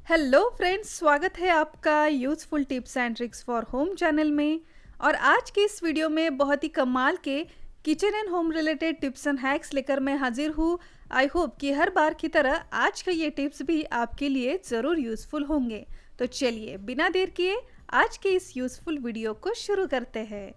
Hello friends, स्वागत है आपका useful tips and tricks for home channel में। और आज की इस वीडियो में बहुत ही कमाल के kitchen and home related tips and hacks लेकर मैं हाजिर हूँ। आई होप कि हर बार की तरह आज का ये टिप्स भी आपके लिए ज़रूर यूज़फुल होंगे। तो चलिए बिना देर किए आज के इस यूज़फुल वीडियो को शुरू करते हैं।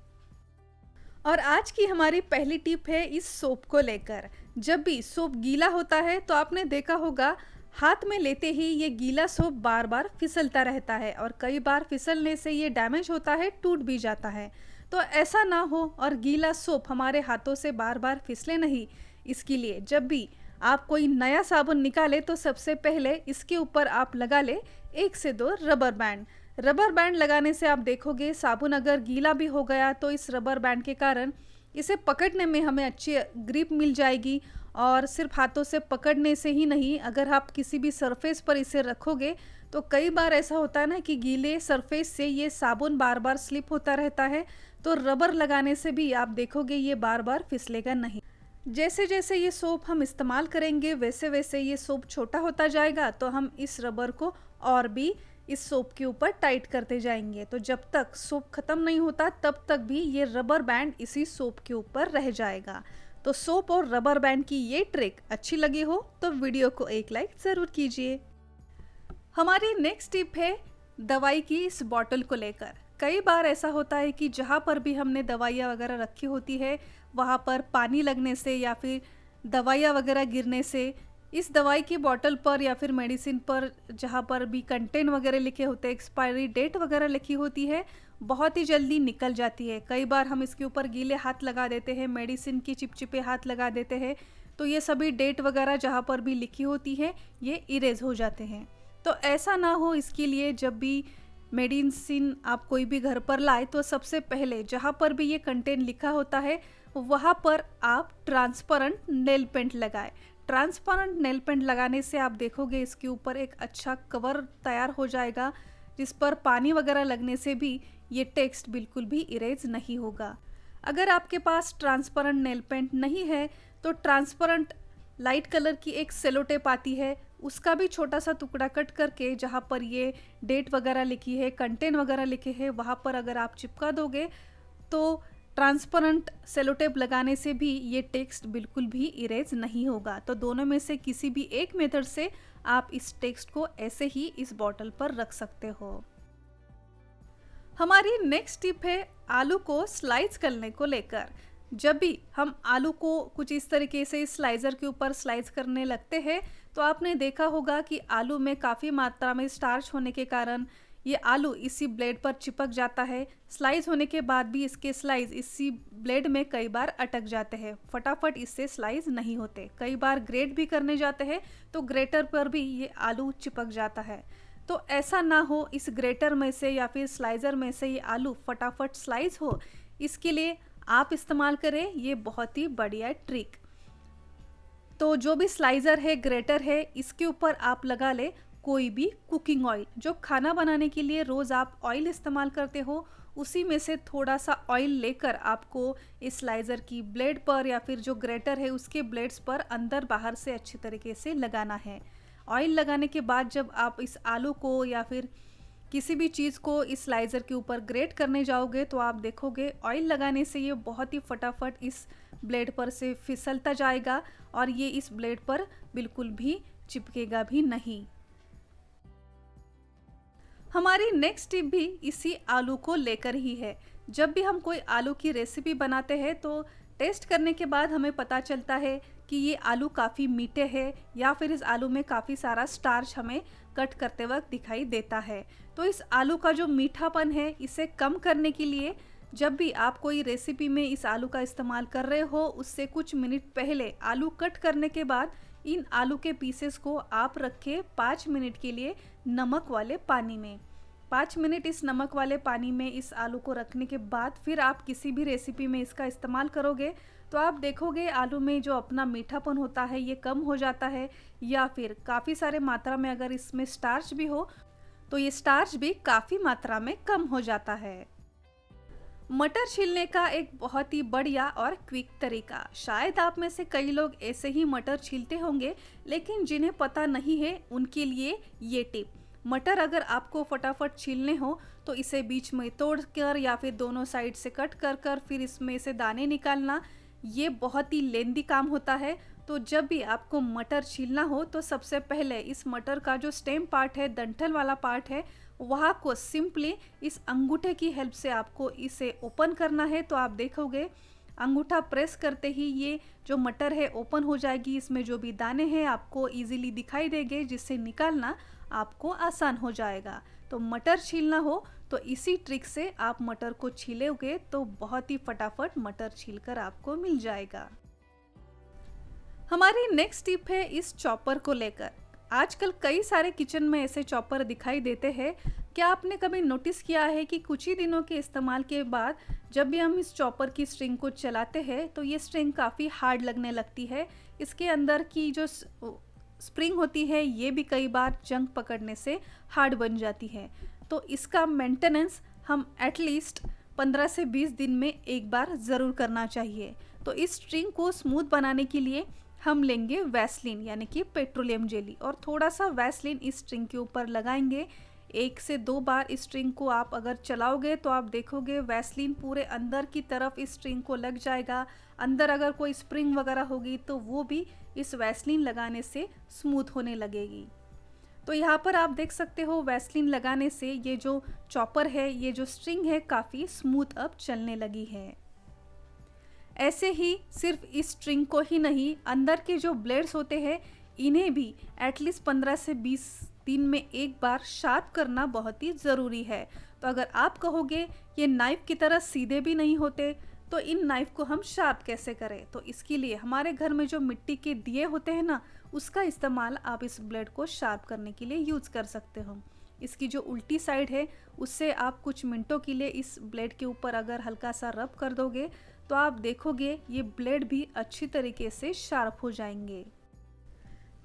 और आज की हमारी पहली टिप है इस सोप को लेकर। जब भी सोप गीला होता है तो आपने देखा होगा हाथ में लेते ही ये गीला सोप बार बार फिसलता रहता है और कई बार फिसलने से ये डैमेज होता है, टूट भी जाता है। तो ऐसा ना हो और गीला सोप हमारे हाथों से बार बार फिसले नहीं, इसके लिए जब भी आप कोई नया साबुन निकाले तो सबसे पहले इसके ऊपर आप लगा ले 1 से 2 रबर बैंड। रबर बैंड लगाने से आप देखोगे साबुन अगर गीला भी हो गया तो इस रबर बैंड के कारण इसे पकड़ने में हमें अच्छी ग्रिप मिल जाएगी। और सिर्फ हाथों से पकड़ने से ही नहीं, अगर आप किसी भी सरफेस पर इसे रखोगे तो कई बार ऐसा होता है ना कि गीले सरफेस से ये साबुन बार बार स्लिप होता रहता है। तो रबर लगाने से भी आप देखोगे ये बार बार फिसलेगा नहीं। जैसे जैसे ये सोप हम इस्तेमाल करेंगे वैसे वैसे ये सोप छोटा होता जाएगा, तो हम इस रबर को और भी इस सोप के ऊपर टाइट करते जाएंगे। तो जब तक सोप ख़त्म नहीं होता तब तक भी ये रबर बैंड इसी सोप के ऊपर रह जाएगा। तो सोप और रबर बैंड की ये ट्रिक अच्छी लगी हो तो वीडियो को एक लाइक ज़रूर कीजिए। हमारी नेक्स्ट टिप है दवाई की इस बॉटल को लेकर। कई बार ऐसा होता है कि जहाँ पर भी हमने दवाइयाँ वगैरह रखी होती है वहाँ पर पानी लगने से या फिर दवाइयाँ वगैरह गिरने से इस दवाई की बॉटल पर या फिर मेडिसिन पर जहाँ पर भी कंटेंट वगैरह लिखे होते हैं, एक्सपायरी डेट वगैरह लिखी होती है, बहुत ही जल्दी निकल जाती है। कई बार हम इसके ऊपर गीले हाथ लगा देते हैं, मेडिसिन की चिपचिपे हाथ लगा देते हैं, तो ये सभी डेट वगैरह जहाँ पर भी लिखी होती है ये इरेज हो जाते हैं। तो ऐसा ना हो, इसके लिए जब भी मेडिसिन आप कोई भी घर पर लाए तो सबसे पहले जहाँ पर भी ये कंटेंट लिखा होता है वहाँ पर आप ट्रांसपेरेंट नेल पेंट लगाएं। ट्रांसपेरेंट नेल पेंट लगाने से आप देखोगे इसके ऊपर एक अच्छा कवर तैयार हो जाएगा, जिस पर पानी वगैरह लगने से भी ये टेक्स्ट बिल्कुल भी इरेज नहीं होगा। अगर आपके पास ट्रांसपेरेंट नेल पेंट नहीं है तो ट्रांसपेरेंट लाइट कलर की एक सेलो टेप आती है, उसका भी छोटा सा टुकड़ा कट करके जहाँ पर ये डेट वगैरह लिखी है, कंटेंट वगैरह लिखे हैं, वहाँ पर अगर आप चिपका दोगे तो ट्रांसपेरेंट सेलो टेप लगाने से भी ये टेक्स्ट बिल्कुल भी इरेज नहीं होगा। तो दोनों में से किसी भी एक मेथड से आप इस टेक्स्ट को ऐसे ही इस बॉटल पर रख सकते हो। हमारी नेक्स्ट टिप है आलू को स्लाइस करने को लेकर। जब भी हम आलू को कुछ इस तरीके से स्लाइजर के ऊपर स्लाइस करने लगते हैं तो आपने देखा होगा कि आलू में काफ़ी मात्रा में स्टार्च होने के कारण ये आलू इसी ब्लेड पर चिपक जाता है। स्लाइस होने के बाद भी इसके स्लाइस इसी ब्लेड में कई बार अटक जाते हैं, फटाफट इससे स्लाइस नहीं होते। कई बार ग्रेट भी करने जाते हैं तो ग्रेटर पर भी ये आलू चिपक जाता है। तो ऐसा ना हो, इस ग्रेटर में से या फिर स्लाइजर में से ये आलू फटाफट स्लाइस हो, इसके लिए आप इस्तेमाल करें ये बहुत ही बढ़िया ट्रिक। तो जो भी स्लाइजर है, ग्रेटर है, इसके ऊपर आप लगा ले कोई भी कुकिंग ऑयल। जो खाना बनाने के लिए रोज़ आप ऑयल इस्तेमाल करते हो उसी में से थोड़ा सा ऑयल लेकर आपको इस स्लाइजर की ब्लेड पर या फिर जो ग्रेटर है उसके ब्लेड्स पर अंदर बाहर से अच्छी तरीके से लगाना है। ऑयल लगाने के बाद जब आप इस आलू को या फिर किसी भी चीज़ को इस स्लाइजर के ऊपर ग्रेट करने जाओगे तो आप देखोगे ऑयल लगाने से ये बहुत ही फटाफट इस ब्लेड पर से फिसलता जाएगा और ये इस ब्लेड पर बिल्कुल भी चिपकेगा भी नहीं। हमारी नेक्स्ट टिप भी इसी आलू को लेकर ही है। जब भी हम कोई आलू की रेसिपी बनाते हैं तो टेस्ट करने के बाद हमें पता चलता है कि ये आलू काफ़ी मीठे हैं या फिर इस आलू में काफ़ी सारा स्टार्च हमें कट करते वक्त दिखाई देता है। तो इस आलू का जो मीठापन है इसे कम करने के लिए जब भी आप कोई रेसिपी में इस आलू का इस्तेमाल कर रहे हो उससे कुछ मिनट पहले आलू कट करने के बाद इन आलू के पीसेस को आप रखें 5 मिनट के लिए नमक वाले पानी में। 5 मिनट इस नमक वाले पानी में इस आलू को रखने के बाद फिर आप किसी भी रेसिपी में इसका इस्तेमाल करोगे तो आप देखोगे आलू में जो अपना मीठापन होता है ये कम हो जाता है, या फिर काफ़ी सारे मात्रा में अगर इसमें स्टार्च भी हो तो ये स्टार्च भी काफ़ी मात्रा में कम हो जाता है। मटर छीलने का एक बहुत ही बढ़िया और क्विक तरीका। शायद आप में से कई लोग ऐसे ही मटर छीलते होंगे, लेकिन जिन्हें पता नहीं है उनके लिए ये टिप। मटर अगर आपको फटाफट छीलने हो तो इसे बीच में तोड़कर या फिर दोनों साइड से कट कर कर फिर इसमें से दाने निकालना, ये बहुत ही लेंदी काम होता है। तो जब भी आपको मटर छीलना हो तो सबसे पहले इस मटर का जो स्टेम पार्ट है, डंठल वाला पार्ट है, वहाँ को सिंपली इस अंगूठे की हेल्प से आपको इसे ओपन करना है। तो आप देखोगे अंगूठा प्रेस करते ही ये जो मटर है ओपन हो जाएगी। इसमें जो भी दाने हैं आपको इजीली दिखाई देंगे, जिससे निकालना आपको आसान हो जाएगा। तो मटर छीलना हो तो इसी ट्रिक से आप मटर को छीलोगे तो बहुत ही फटाफट मटर छीलकर आपको मिल जाएगा। हमारी नेक्स्ट टिप है इस चॉपर को लेकर। आजकल कई सारे किचन में ऐसे चॉपर दिखाई देते हैं। क्या आपने कभी नोटिस किया है कि कुछ ही दिनों के इस्तेमाल के बाद जब भी हम इस चॉपर की स्ट्रिंग को चलाते हैं तो ये स्ट्रिंग काफ़ी हार्ड लगने लगती है। इसके अंदर की जो स्प्रिंग होती है ये भी कई बार जंग पकड़ने से हार्ड बन जाती है। तो इसका मेंटेनेंस हम एटलीस्ट 15 से 20 दिन में एक बार ज़रूर करना चाहिए। तो इस स्ट्रिंग को स्मूथ बनाने के लिए हम लेंगे वैसलीन यानी कि पेट्रोलियम जेली और थोड़ा सा वैसलीन इस स्ट्रिंग के ऊपर लगाएंगे। 1 से 2 बार इस स्ट्रिंग को आप अगर चलाओगे तो आप देखोगे वैसलीन पूरे अंदर की तरफ इस स्ट्रिंग को लग जाएगा। अंदर अगर कोई स्प्रिंग वगैरह होगी तो वो भी इस वैसलीन लगाने से स्मूथ होने लगेगी। तो यहाँ पर आप देख सकते हो वैसलीन लगाने से ये जो चॉपर है, ये जो स्ट्रिंग है काफ़ी स्मूथ अब चलने लगी है। ऐसे ही सिर्फ इस स्ट्रिंग को ही नहीं, अंदर के जो ब्लेड्स होते हैं इन्हें भी एटलीस्ट 15 से 20 दिन में एक बार शार्प करना बहुत ही ज़रूरी है। तो अगर आप कहोगे ये नाइफ की तरह सीधे भी नहीं होते तो इन नाइफ को हम शार्प कैसे करें, तो इसके लिए हमारे घर में जो मिट्टी के दिए होते हैं ना, उसका इस्तेमाल आप इस ब्लेड को शार्प करने के लिए यूज़ कर सकते हो। इसकी जो उल्टी साइड है उससे आप कुछ मिनटों के लिए इस ब्लेड के ऊपर अगर हल्का सा रब कर दोगे तो आप देखोगे ये ब्लेड भी अच्छी तरीके से शार्प हो जाएंगे।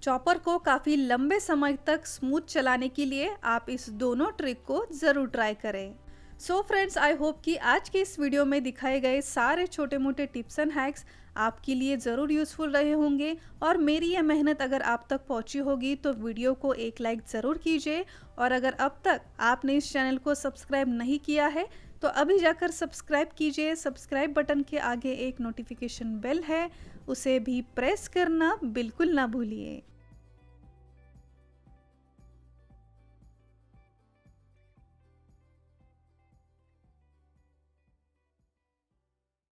चॉपर को काफ़ी लंबे समय तक स्मूथ चलाने के लिए आप इस दोनों ट्रिक को ज़रूर ट्राई करें। सो फ्रेंड्स, आई होप कि आज के इस वीडियो में दिखाए गए सारे छोटे मोटे टिप्स एंड हैक्स आपके लिए ज़रूर यूज़फुल रहे होंगे और मेरी यह मेहनत अगर आप तक पहुंची होगी तो वीडियो को एक लाइक ज़रूर कीजिए। और अगर अब तक आपने इस चैनल को सब्सक्राइब नहीं किया है तो अभी जाकर सब्सक्राइब कीजिए। सब्सक्राइब बटन के आगे एक नोटिफिकेशन बेल है, उसे भी प्रेस करना बिल्कुल ना भूलिए।